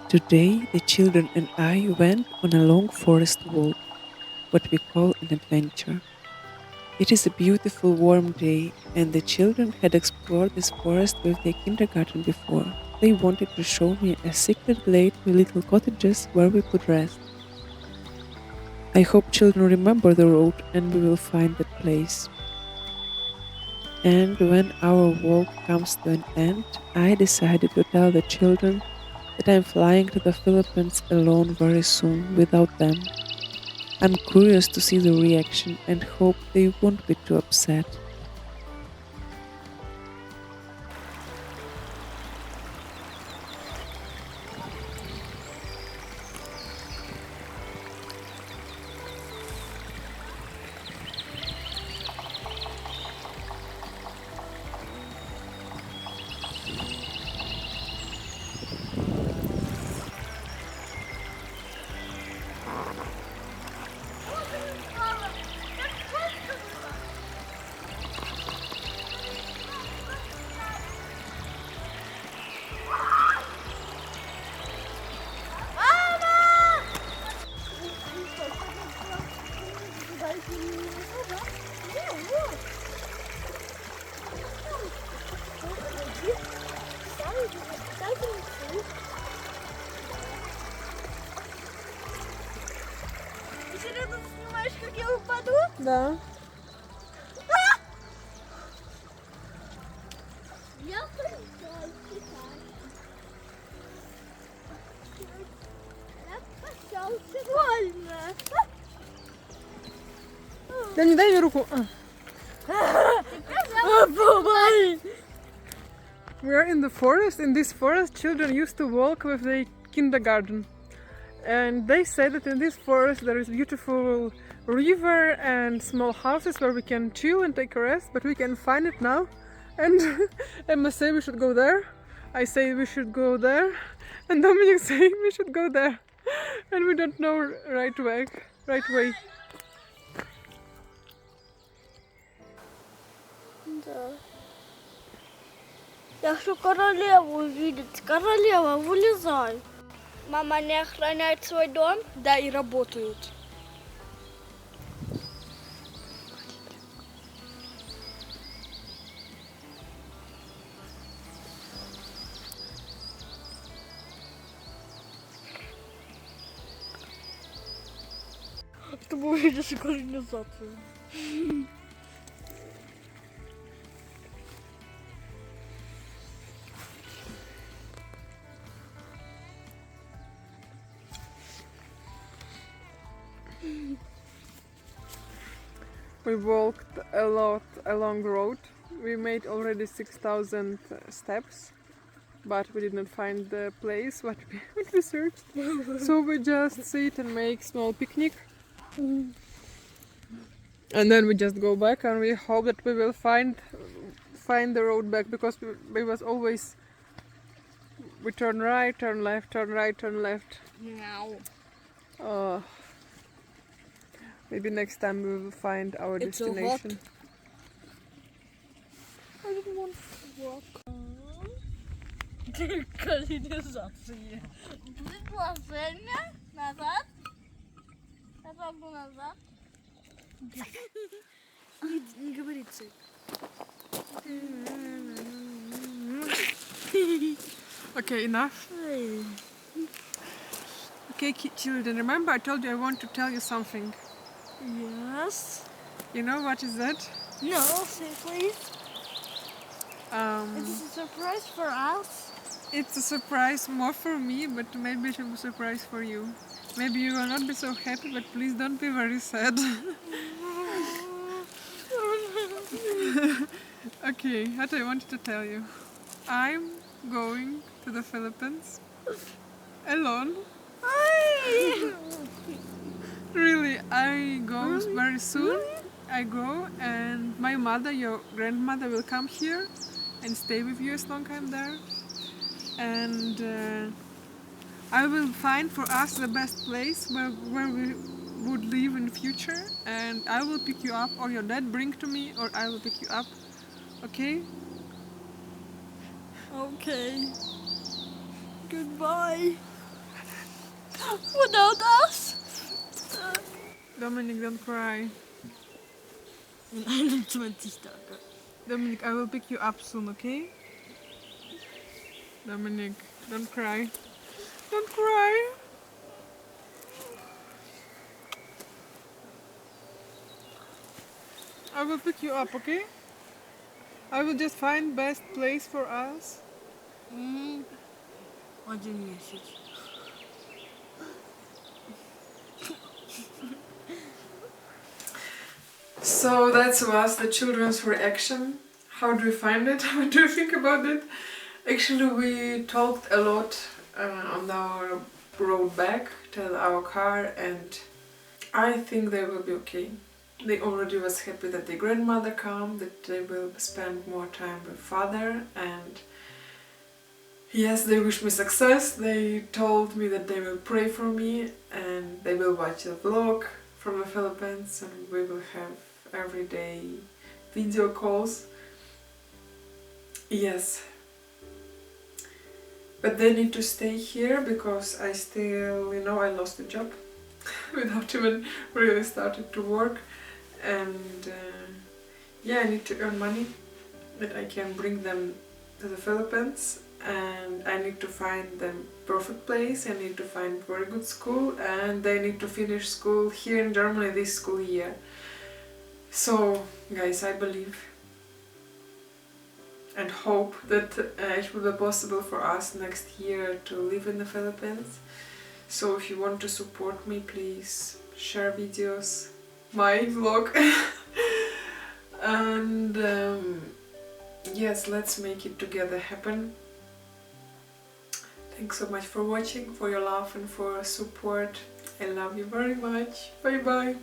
Today, the children and I went on a long forest walk, what we call an adventure. It is a beautiful warm day, and the children had explored this forest with their kindergarten before. They wanted to show me a secret glade with little cottages where we could rest. I hope children remember the road and we will find that place. And when our walk comes to an end, I decided to tell the children that I'm flying to the Philippines alone very soon without them. I'm curious to see the reaction and hope they won't be too upset. Серьезно, ты снимаешь, как я упаду? Да. Я пошел читать. Я пошел читать. Больно. Да не дай мне руку. We are in the forest. In this forest, children used to walk with their kindergarten. And they say that in this forest there is beautiful river and small houses where we can chill and take a rest, but we can find it now. And Emma say we should go there. I say we should go there. And Dominic say we should go there. And we don't know right way. Да. Я хочу королеву увидеть. Королева, вылезай. Мама не охраняет свой дом? Да, и работают. Чтобы увидеть колонизацию. We walked a lot along road. We made already 6,000 steps, but we did not find the place what we searched. So we just sit and make small picnic. And then we just go back and we hope that we will find the road back, because we was always we turn right, turn left, turn right, turn left. Meow. Maybe next time we will find our It's so destination. I don't want to walk. Колонизация. Предложение. Назад. Шагну назад. Не говори цик. Okay, enough. Okay, children, remember I told you I want to tell you something. Yes. You know what is that? No, say please. It's a surprise for us. It's a surprise more for me, but maybe it's a surprise for you. Maybe you will not be so happy, but please don't be very sad. Okay, what I wanted to tell you. I'm going to the Philippines alone. Really, I go very soon. I go, and my mother, your grandmother, will come here and stay with you as long as I'm there. And I will find for us the best place where we would live in the future, and I will pick you up, or your dad bring to me, or I will pick you up. Okay? Okay. Goodbye. Dominic, don't cry. In 21 Tage. Dominic, I will pick you up soon, okay? Dominic, don't cry. Don't cry. I will pick you up, okay? I will just find best place for us. 1 месяц. So that was the children's reaction. How do you find it? What do you think about it? Actually, we talked a lot on our road back to our car, and I think they will be okay. They already was happy that their grandmother come, that they will spend more time with father, and yes, they wish me success. They told me that they will pray for me and they will watch the vlog from the Philippines, and we will have everyday video calls. Yes. But they need to stay here because I still, I lost a job without even really starting to work. And yeah, I need to earn money that I can bring them to the Philippines, and I need to find them perfect place. I need to find very good school, and they need to finish school here in Germany this school year. So guys, I believe and hope that it will be possible for us next year to live in the Philippines. So if you want to support me, please share videos, my vlog, and yes, let's make it together happen. Thanks so much for watching, for your love and for support. I love you very much. Bye bye.